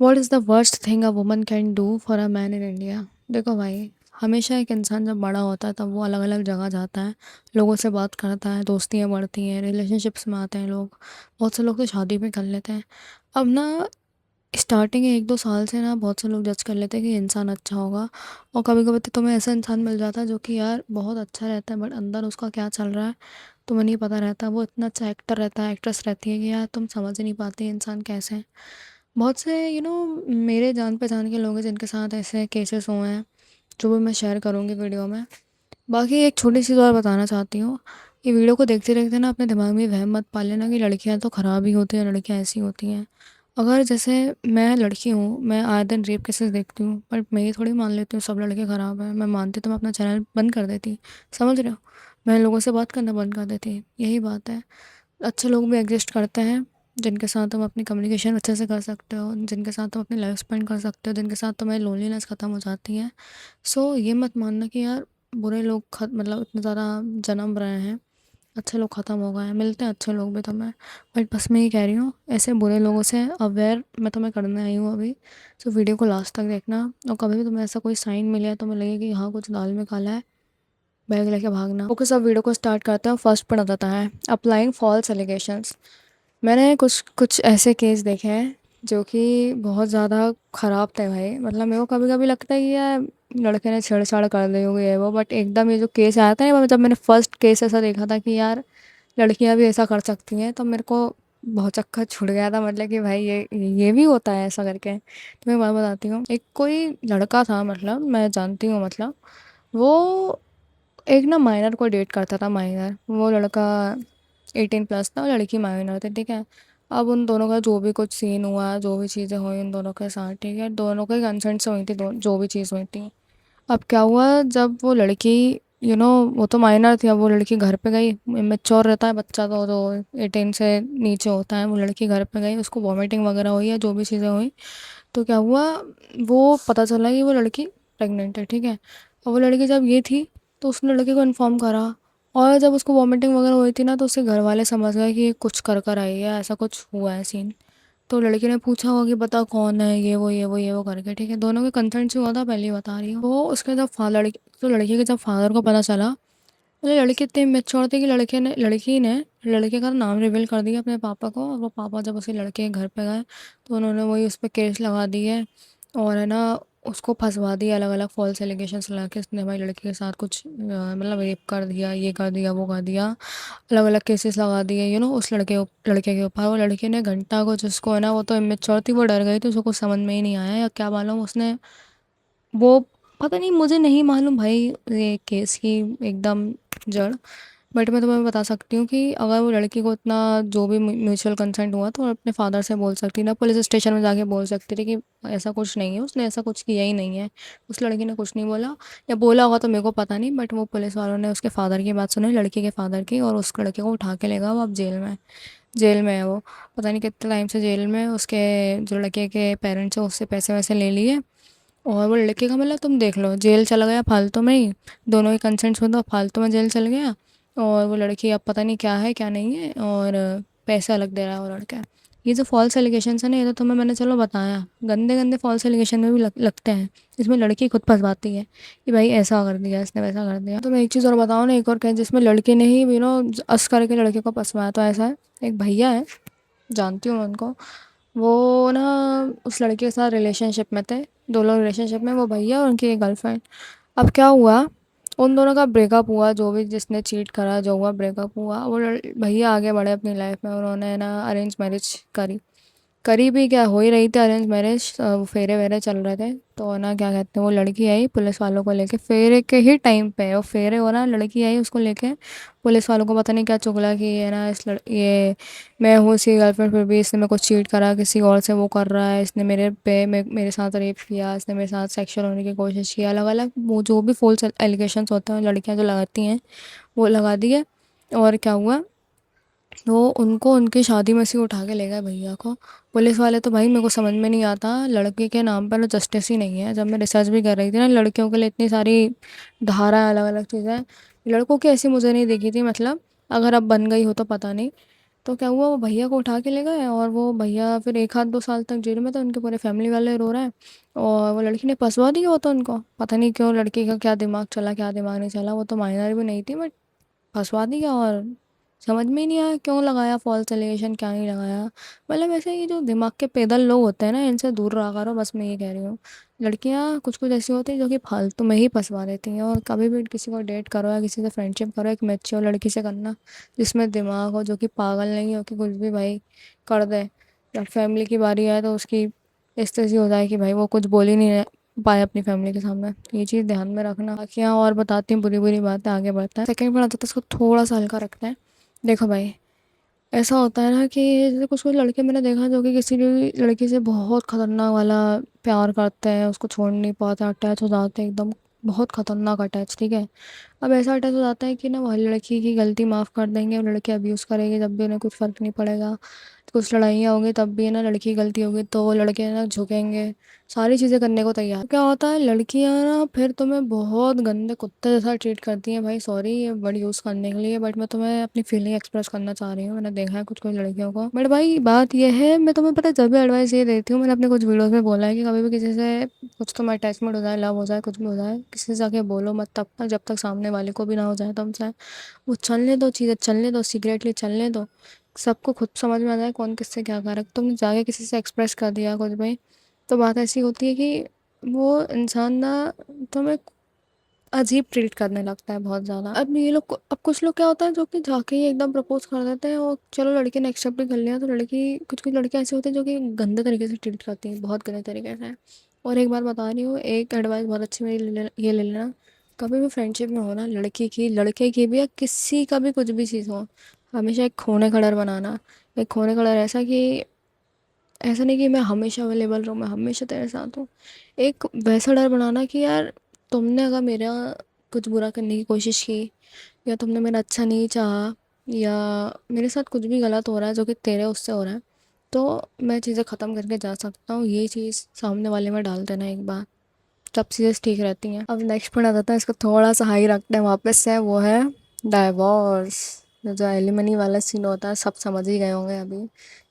What is the worst thing a woman can do for a man in India. देखो भाई, हमेशा एक इंसान जब बड़ा होता है तब वो अलग अलग जगह जाता है, लोगों से बात करता है, दोस्तियाँ बढ़ती हैं, रिलेशनशिप्स में आते हैं लोग। बहुत से लोग तो शादी भी कर लेते हैं। अब ना, स्टार्टिंग 1-2 साल से ना बहुत से लोग जज कर लेते हैं कि इंसान अच्छा होगा। और कभी कभी तो तुम्हें ऐसा इंसान मिल जाता है जो कि यार बहुत अच्छा रहता है, बट अंदर उसका क्या चल रहा है तुम्हें नहीं पता रहता। वो इतना अच्छा एक्टर रहता है, एक्ट्रेस रहती है कि यार तुम समझ ही नहीं पाते इंसान कैसे है। बहुत से मेरे जान पहचान के लोग हैं जिनके साथ ऐसे केसेस हुए हैं, जो भी मैं शेयर करूँगी वीडियो में। बाकी एक छोटी चीज़ और बताना चाहती हूँ, ये वीडियो को देखते देखते ना अपने दिमाग में वहम मत पाल लेना कि लड़कियां तो ख़राब ही होती हैं, लड़कियां ऐसी होती हैं। अगर जैसे मैं लड़की हूँ, मैं आए दिन रेप केसेस देखती हूँ, पर मैं ये थोड़ी मान लेती हूँ सब लड़के ख़राब हैं। मैं मानती तो मैं अपना चैनल बंद कर देती, समझ रहे हो। मैं लोगों से बात करना बंद कर देती, यही बात है। अच्छे लोग भी एग्जिस्ट करते हैं, जिनके साथ तुम अपनी कम्युनिकेशन अच्छे से कर सकते हो, जिनके साथ तुम अपनी लाइफ स्पेंड कर सकते हो, जिनके साथ तुम्हारी लोनलीनेस ख़त्म हो जाती है। सो ये मत मानना कि यार बुरे लोग मतलब इतने ज़्यादा जन्म रहे हैं, अच्छे लोग ख़त्म हो गए हैं। मिलते हैं अच्छे लोग भी तुम्हें, बट बस मैं ये कह रही हूँ ऐसे बुरे लोगों से अवेयर मैं तुम्हें करने आई हूँ अभी। सो वीडियो को लास्ट तक देखना, और कभी भी तुम्हें ऐसा कोई साइन मिले तुम्हें लगे कि हाँ कुछ दाल में काला है, बैग लेके भागना। ओके, सब वीडियो को स्टार्ट करते हैं। फर्स्ट पढ़ा जाता है अप्लाइंग फॉल्स एलिगेशंस। मैंने कुछ कुछ ऐसे केस देखे हैं जो कि बहुत ज़्यादा ख़राब थे भाई। मतलब मेरे को कभी कभी लगता है कि यार लड़के ने छेड़छाड़ कर दी होगी है वो, बट एकदम ये जो केस आया था ना, जब मैंने फर्स्ट केस ऐसा देखा था कि यार लड़कियां भी ऐसा कर सकती हैं, तो मेरे को बहुत चक्कर छुट गया था। मतलब कि भाई ये भी होता है ऐसा करके। तो मैं बात बताती हूँ, एक कोई लड़का था, मतलब मैं जानती हूँ, मतलब वो एक ना माइनर को डेट करता था। माइनर, वो लड़का 18+ था, लड़की माइनर थी, ठीक है। अब उन दोनों का जो भी कुछ सीन हुआ, जो भी चीज़ें हुई उन दोनों के साथ, ठीक है, दोनों के कंसेंट से हुई थी, जो भी चीज़ हुई थी। अब क्या हुआ, जब वो लड़की वो तो माइनर थी, अब वो लड़की घर पे गई। मेच्योर रहता है बच्चा तो 18 से नीचे होता है। वो लड़की घर पे गई, उसको वॉमिटिंग वगैरह हुई है, जो भी चीज़ें हुई। तो क्या हुआ, वो पता चला कि वो लड़की प्रेग्नेंट है, ठीक है। और वो लड़की जब ये थी, तो उसने लड़के को इन्फॉर्म करा। और जब उसको वॉमिटिंग वगैरह हुई थी ना, तो उसके घर वाले समझ गए कि ये कुछ कर कर आई है, ऐसा कुछ हुआ है सीन। तो लड़की ने पूछा होगा कि बता कौन है, ये वो ये वो ये वो करके, ठीक है। दोनों के कंसेंट से हुआ था, पहले ही बता रही हूँ। वो उसके जब फादर, तो लड़की के जब फादर को पता चला, मतलब लड़की इतनी मेच्योर थी कि लड़की ने लड़के का नाम रिवील कर दिया अपने पापा को। और वो पापा जब उसी लड़के के घर पे गए, तो उन्होंने वही उस पर केस लगा दिए। और है ना, उसको फंसवा दिया, अलग अलग फॉल्स एलिगेशंस लगा के उसने हमारी लड़की के साथ कुछ मतलब रेप कर दिया, ये कर दिया, वो कर दिया। अलग अलग केसेस लगा दिए उस लड़के के ऊपर। वो लड़के ने घंटा को, जिसको है ना, वो तो इमेच्योर थी, वो डर गई थी, उसको कुछ समझ में ही नहीं आया या क्या मालूम उसने वो, पता नहीं, मुझे नहीं मालूम भाई ये केस की एकदम जड़। बट मैं तुम्हें बता सकती हूँ कि अगर वो लड़की को इतना जो भी म्यूचुअल कंसेंट हुआ, तो वो अपने फादर से बोल सकती ना, पुलिस स्टेशन में जाके बोल सकती थी कि ऐसा कुछ नहीं है, उसने ऐसा कुछ किया ही नहीं है। उस लड़की ने कुछ नहीं बोला, या बोला होगा तो मेरे को पता नहीं, बट वो पुलिस वालों ने उसके फादर की बात सुनी, लड़की के फादर की, और उस लड़के को उठा के ले गया। वो अब जेल में है वो। पता नहीं कितने टाइम से जेल में है। उसके जो लड़के के पेरेंट्स हैं उससे पैसे वैसे ले लिए। और वो लड़के का, मतलब तुम देख लो, जेल चला गया फालतू में ही। दोनों के कंसेंट्स में तो फालतू में जेल चल गया। और वो लड़की अब पता नहीं क्या है क्या नहीं है, और पैसे अलग दे रहा है वो लड़का। ये जो फॉल्स एलिगेशंस है ना, ये तो तुम्हें मैंने चलो बताया, गंदे गंदे फॉल्स एलिगेशन में भी लगते हैं। इसमें लड़की खुद फंसवाती है कि भाई ऐसा कर दिया इसने, वैसा कर दिया। तो मैं एक चीज़ और बताऊँ ना, एक और क्या, जिसमें लड़के ने ही अस करके लड़के को फंसवाया। तो ऐसा है, एक भैया है, जानती हूँ मैं उनको। वो ना उस लड़के के साथ रिलेशनशिप में थे, दो लोग रिलेशनशिप में, वो भैया और उनकी एक गर्लफ्रेंड। अब क्या हुआ, उन दोनों का ब्रेकअप हुआ, जो भी जिसने चीट करा जो हुआ, ब्रेकअप हुआ। वो भैया आगे बढ़े अपनी लाइफ में, उन्होंने ना अरेंज मैरिज करी। करीबी क्या, हो ही रही थी अरेंज मैरिज, फेरे वेरे चल रहे थे। तो ना क्या कहते हैं, वो लड़की आई पुलिस वालों को लेके, फेरे के ही टाइम पे, वो फेरे हो रहा, लड़की आई उसको लेके। पुलिस वालों को पता नहीं क्या चुगला कि ये ना ये मैं हूँ इसकी गर्लफ्रेंड, फिर भी इसने मेरे को चीट करा, किसी और से वो कर रहा है, इसने मेरे साथ रेप किया, इसने मेरे साथ सेक्सुअल होने की कोशिश की, अलग अलग वो जो भी फॉल्स एलिगेशंस होते हैं लड़कियां जो लगाती हैं, वो लगा दिए। और क्या हुआ, तो उनको उनकी शादी में से उठा के ले गए भैया को। पुलिस वाले तो भाई मेरे को समझ में नहीं आता, लड़के के नाम पर जस्टिस ही नहीं है। जब मैं रिसर्च भी कर रही थी ना, लड़कियों के लिए इतनी सारी धारा अलग अलग चीज़ें, लड़कों की ऐसी मुझे नहीं दिखी थी। मतलब अगर अब बन गई हो तो पता नहीं, तो क्या हुआ, वो भैया को उठा के ले गए और वो भैया फिर 1 आध 2 साल तक जेल में थे, उनके पूरे फैमिली वाले रो रहे हैं। और वो लड़की ने फंसवा दिया, वो तो उनको पता नहीं क्यों, लड़की का क्या दिमाग चला क्या दिमाग नहीं चला, वो तो माइनर भी नहीं थी बट फंसवा दिया। और समझ में ही नहीं आया क्यों लगाया फॉल्स एलिगेशन, क्या नहीं लगाया। मतलब ऐसे ये जो दिमाग के पैदल लोग होते हैं ना, इनसे दूर रहा करो, बस मैं ये कह रही हूँ। लड़कियाँ कुछ कुछ ऐसी होती हैं जो कि फालतू में ही फंसवा देती हैं। और कभी भी किसी को डेट करो या किसी से फ्रेंडशिप करो, एक मैच्योर लड़की से करना, जिसमें दिमाग हो, जो कि पागल नहीं हो कि कुछ भी भाई कर दे। जब फैमिली की बारी आए तो उसकी इस तरह से हो जाए कि भाई वो कुछ बोल ही नहीं पाए अपनी फैमिली के सामने। तो ये चीज़ ध्यान में रखना। बाकी यहाँ और बताती हूँ बुरी बुरी बातें, आगे बढ़ता है। सेकंड पढ़ा जाता है, इसको थोड़ा सा हल्का रखते हैं। देखो भाई, ऐसा होता है ना कि जैसे कुछ कुछ लड़के मैंने देखा जो कि किसी भी लड़की से बहुत खतरनाक वाला प्यार करते हैं, उसको छोड़ नहीं पाते, अटैच हो जाते हैं एकदम, बहुत खतरनाक अटैच, ठीक है। अब ऐसा अटैच हो जाता है कि ना, वही लड़की की गलती माफ़ कर देंगे और लड़के अब्यूज़ करेंगे जब भी, उन्हें कुछ फ़र्क नहीं पड़ेगा। कुछ लड़ाइयाँ होंगी तब भी ना, लड़की की गलती होगी तो वो लड़के ना झुकेंगे, सारी चीज़ें करने को तैयार। क्या होता है, लड़कियाँ ना फिर तुम्हें बहुत गंदे कुत्ते जैसा ट्रीट करती हैं। भाई सॉरी ये वर्ड यूज़ करने के लिए, बट मैं तुम्हें अपनी फीलिंग एक्सप्रेस करना चाह रही हूँ। मैंने देखा है कुछ कुछ लड़कियों को। बट भाई बात यह है, मैं तुम्हें पता है जब भी एडवाइस ये देती हूँ, मैंने अपने कुछ वीडियोज़ में बोला है कि कभी भी किसी से कुछ तुम्हें अटैचमेंट हो जाए, लव हो जाए, कुछ भी हो जाए, किसी से जाके बोलो मत तब तक जब तक सामने वाले को भी ना हो जाए तुमसे। वो चलने दो, चीज़ें चलने दो, सीक्रेटली चलने दो, सबको खुद समझ में आ जाए कौन किससे क्या कर रहा है। तुमने जाके किसी से एक्सप्रेस कर दिया कुछ भी, तो बात ऐसी होती है कि वो इंसान ना तुम्हें अजीब ट्रीट करने लगता है बहुत ज़्यादा। अब ये लोग अब कुछ लोग क्या होता है जो कि जाके ही एकदम प्रपोज कर देते हैं, और चलो लड़के ने एक्सेप्ट भी कर लिया, तो लड़की, कुछ कुछ लड़कियाँ ऐसी होती हैं जो कि गंदे तरीके से ट्रीट करती हैं, बहुत गंदे तरीके से। और एक बात बता रही हूँ, एक एडवाइस बहुत अच्छी मेरी ये ले लेना। कभी भी फ्रेंडशिप में हो ना, लड़की की लड़के की भी या किसी का भी कुछ भी चीज़ हो, हमेशा एक खोने खड़र बनाना। एक खोने खड़र ऐसा कि ऐसा नहीं कि मैं हमेशा अवेलेबल रहूँ, मैं हमेशा तेरे साथ हूँ। एक वैसा डर बनाना कि यार, तुमने अगर मेरा कुछ बुरा करने की कोशिश की, या तुमने मेरा अच्छा नहीं चाहा, या मेरे साथ कुछ भी गलत हो रहा है जो कि तेरे उससे हो रहा है, तो मैं चीज़ें ख़त्म करके जा सकता हूँ। ये चीज़ सामने वाले में डाल देना एक बार, तब चीज़ें ठीक रहती हैं। अब नेक्स्ट पॉइंट आ जाता है, इसको थोड़ा सा हाई रखते हैं वापस से, वो है डाइवोर्स। जो एलिमनी वाला सीन होता है, सब समझ ही गए होंगे अभी।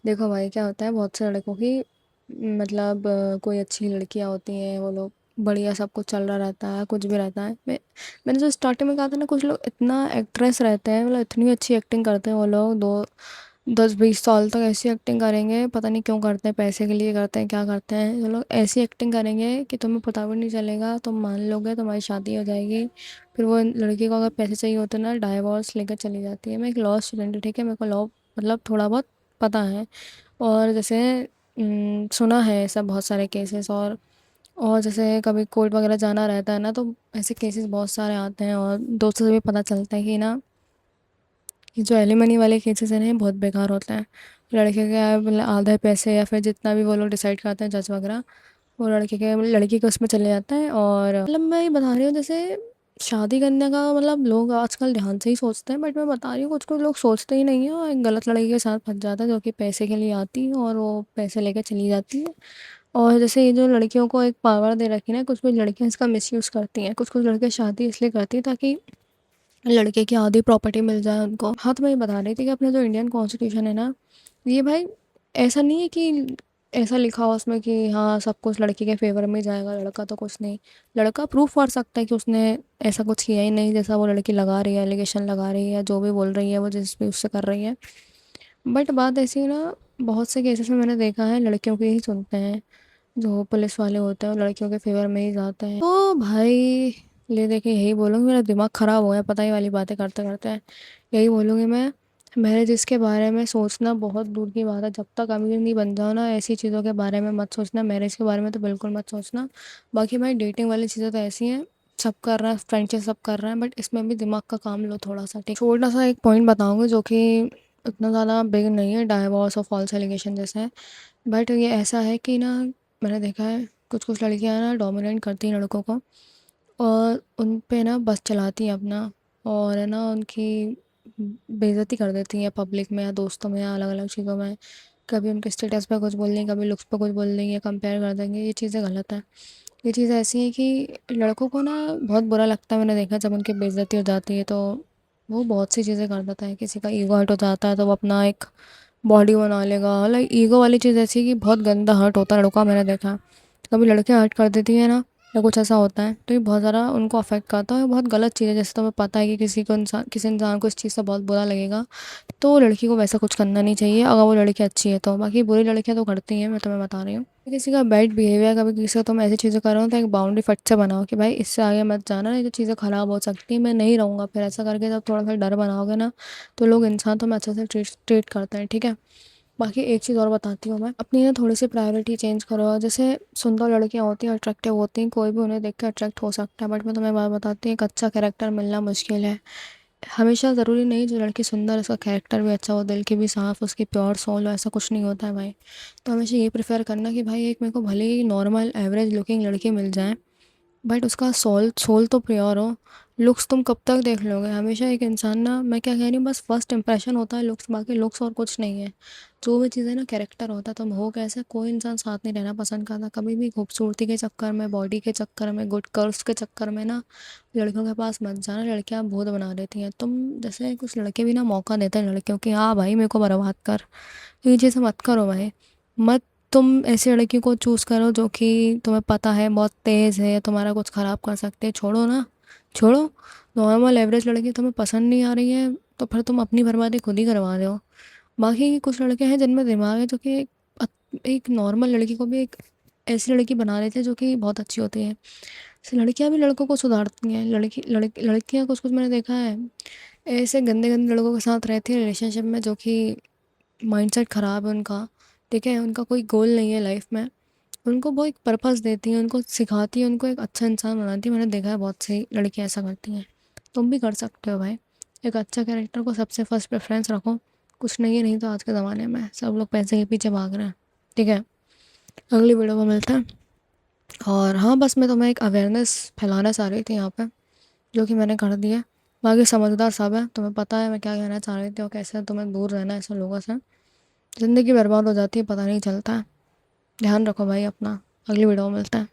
देखो भाई, क्या होता है, बहुत से लड़कों की, मतलब कोई अच्छी लड़कियां होती हैं, वो लोग बढ़िया, सब कुछ चल रहा रहता है, कुछ भी रहता है। मैंने जो स्टार्टिंग में कहा था ना, कुछ लोग इतना एक्ट्रेस रहते हैं, मतलब इतनी अच्छी एक्टिंग करते हैं वो लोग, 10-20 साल तक ऐसी एक्टिंग करेंगे, पता नहीं क्यों करते हैं, पैसे के लिए करते हैं, क्या करते हैं वो लोग, ऐसी एक्टिंग करेंगे कि तुम्हें पता भी नहीं चलेगा, तुम मान लोगे, तुम्हारी शादी हो जाएगी। फिर वो लड़की को अगर पैसे चाहिए होते ना, डाइवोर्स लेकर चली जाती है। मैं एक लॉ स्टूडेंट हूँ, ठीक है, मेरे को लॉ मतलब थोड़ा बहुत पता है। और जैसे सुना है ऐसा बहुत सारे केसेस। और जैसे कभी कोर्ट वगैरह जाना रहता है ना, तो ऐसे केसेस बहुत सारे आते हैं, और दोस्तों से भी पता चलता है कि ना, ये जो एलिमनी वाले केसेस हैं ना, ये बहुत बेकार होते हैं। लड़के के मतलब आधे पैसे या फिर जितना भी वो लोग डिसाइड करते हैं जज वगैरह, वो लड़की के उसमें चले जाता है। और मतलब मैं ये बता रही हूँ, जैसे शादी करने का मतलब लोग आजकल ध्यान से ही सोचते हैं, बट मैं बता रही हूँ कुछ कुछ लोग सोचते ही नहीं है, और एक गलत लड़की के साथ फंस जाता है जो कि पैसे के लिए आती है, और वो पैसे लेकर चली जाती है। और जैसे ये जो लड़कियों को एक पावर दे रखी है ना, कुछ कुछ लड़कियां इसका मिसयूज़ करती हैं। कुछ कुछ लड़के शादी इसलिए करती हैं ताकि लड़के की आधी प्रॉपर्टी मिल जाए उनको। हाँ, तो मैं ये बता रही थी कि अपना जो इंडियन कॉन्स्टिट्यूशन है ना, ये भाई ऐसा नहीं है कि ऐसा लिखा हो उसमें कि हाँ सब कुछ लड़की के फेवर में जाएगा, लड़का तो कुछ नहीं। लड़का प्रूफ कर सकता है कि उसने ऐसा कुछ किया ही नहीं, जैसा वो लड़की लगा रही है, एलिगेशन लगा रही है, जो भी बोल रही है वो, जिस भी उससे कर रही है। बट बात ऐसी है ना, बहुत से केसेस में मैंने देखा है लड़कियों के ही सुनते हैं, जो पुलिस वाले होते हैं वो लड़कियों के फेवर में ही जाते हैं। तो भाई ले देखे यही बोलूँगी, मेरा दिमाग ख़राब हो गया पता ही वाली बातें करते करते। यही बोलूँगी मैं, मैरिज इसके बारे में सोचना बहुत दूर की बात है। जब तक अमीर नहीं बन जाओ ना, ऐसी चीज़ों के बारे में मत सोचना, मैरिज के बारे में तो बिल्कुल मत सोचना। बाकी भाई डेटिंग वाली चीज़ें तो ऐसी हैं, सब कर रहा है, फ्रेंडशिप सब कर रहे हैं, बट इसमें भी दिमाग का काम लो थोड़ा सा, ठीक। छोटा सा एक पॉइंट बताऊँगी जो कि इतना ज़्यादा बिग नहीं है, डाइवोर्स और फॉल्स एलिगेशन जैसे है। बट ये ऐसा है कि ना, मैंने देखा है कुछ कुछ लड़कियां ना डोमिनेट करती हैं लड़कों को, और उन पे ना बस चलाती हैं अपना, और है ना उनकी बेइज्जती कर देती हैं पब्लिक में या दोस्तों में या अलग अलग चीज़ों में। कभी उनके स्टेटस पे कुछ बोल देंगे, कभी लुक्स पे कुछ बोल देंगे, कंपेयर कर देंगे, ये चीज़ें गलत है। ये चीज़ ऐसी है कि लड़कों को ना बहुत बुरा लगता है, मैंने देखा जब उनकी बेइज्जती हो जाती है तो वो बहुत सी चीज़ें कर देता है, किसी का ईगो हर्ट हो जाता है तो वो अपना एक बॉडी बना लेगा। लाइक ईगो वाली चीज़ ऐसी है कि बहुत गंदा हर्ट होता है लड़का, मैंने देखा है। कभी लड़कियां हर्ट कर देती है ना, या कुछ ऐसा होता है तो ये बहुत ज़्यादा उनको अफेक्ट करता है, और बहुत गलत चीज़ है। जैसे तुम्हें पता है कि किसी इंसान को इस चीज़ से बहुत बुरा लगेगा, तो लड़की को वैसा कुछ करना नहीं चाहिए अगर वो लड़की अच्छी है तो। बाकी बुरी लड़कियां तो करती हैं, मैं तुम्हें बता रही हूँ। किसी का बैड बिहेवियर, कभी किसी को तुम ऐसी चीज़ें कर रहे हो तो एक बाउंड्री फट से बनाओ कि भाई इससे आगे मत जाना, नहीं तो चीज़ें ख़राब हो सकती हैं, मैं नहीं रहूँगा फिर। ऐसा करके जब थोड़ा सा डर बनाओगे ना, तो लोग इंसान तुम्हें अच्छे से ट्रीट करते हैं, ठीक है। बाकी एक चीज़ और बताती हूँ मैं, अपनी ना थोड़ी सी प्रायोरिटी चेंज करो। जैसे सुंदर लड़कियाँ होती हैं, अट्रैक्टिव होती हैं, कोई भी उन्हें देख के अट्रैक्ट हो सकता है, बट मैं तुम्हें बात बताती हूँ, एक अच्छा कैरेक्टर मिलना मुश्किल है। हमेशा ज़रूरी नहीं जो लड़की सुंदर है उसका कैरेक्टर भी अच्छा हो, दिल की भी साफ़, उसकी प्योर सोल हो, ऐसा कुछ नहीं होता है भाई। तो हमेशा ये प्रेफर करना कि भाई एक मेरे को भले ही नॉर्मल एवरेज लुकिंग लड़की मिल जाए, बट उसका सोल सोल तो प्योर हो। लुक्स तुम कब तक देख लोगे? हमेशा एक इंसान ना, मैं क्या कह रही हूँ, बस फर्स्ट इंप्रेशन होता है लुक्स, बाकी लुक्स और कुछ नहीं है। जो भी चीज़ें ना कैरेक्टर होता है, तुम हो कैसे, कोई इंसान साथ नहीं रहना पसंद करता कभी भी। खूबसूरती के चक्कर में, बॉडी के चक्कर में, गुड कर्व्स के चक्कर में ना लड़कियों के पास मत जाना, लड़कियां भूत बना देती हैं तुम। जैसे कुछ लड़के भी ना मौका देते हैं लड़कियों की, हाँ भाई मेरे को बर्बाद कर। तो ये चीज़ें मत करो भाई, मत। तुम ऐसी लड़की को चूज़ करो जो कि तुम्हें पता है बहुत तेज़ है, तुम्हारा कुछ ख़राब कर सकते हैं, छोड़ो ना, छोड़ो। नॉर्मल एवरेज लड़की तुम्हें पसंद नहीं आ रही है तो फिर तुम अपनी बर्बादी खुद ही करवा रहे हो। बाकी कुछ लड़के हैं जिनमें दिमाग है, जो कि एक नॉर्मल लड़की को भी एक ऐसी लड़की बना लेते हैं जो कि बहुत अच्छी होती है। ऐसे लड़कियां भी लड़कों को सुधारती हैं, लड़कियां कुछ कुछ मैंने देखा है ऐसे गंदे गंदे लड़कों के साथ रहती है रिलेशनशिप में, जो कि माइंडसेट ख़राब है उनका, ठीक है, उनका कोई गोल नहीं है लाइफ में। उनको वो एक पर्पस देती हैं, उनको सिखाती है, उनको एक अच्छा इंसान बनाती है। मैंने देखा है बहुत सी लड़कियां ऐसा करती हैं। तुम भी कर सकते हो भाई। एक अच्छा कैरेक्टर को सबसे फर्स्ट प्रेफरेंस रखो। कुछ नहीं है, नहीं तो आज के ज़माने में सब लोग पैसे के पीछे भाग रहे हैं, ठीक है। अगली वीडियो में मिलते हैं। और हाँ, बस मैं तुम्हें एक अवेयरनेस फैलाना चाह रही थी यहाँ पे, जो कि मैंने कर दिया। बाकी समझदार सब है, तुम्हें पता है मैं क्या कहना चाह रही थी और कैसे तुम्हें दूर रहना है ऐसे लोगों से। ज़िंदगी बर्बाद हो जाती है, पता नहीं चलता है। ध्यान रखो भाई अपना। अगली वीडियो में मिलते हैं।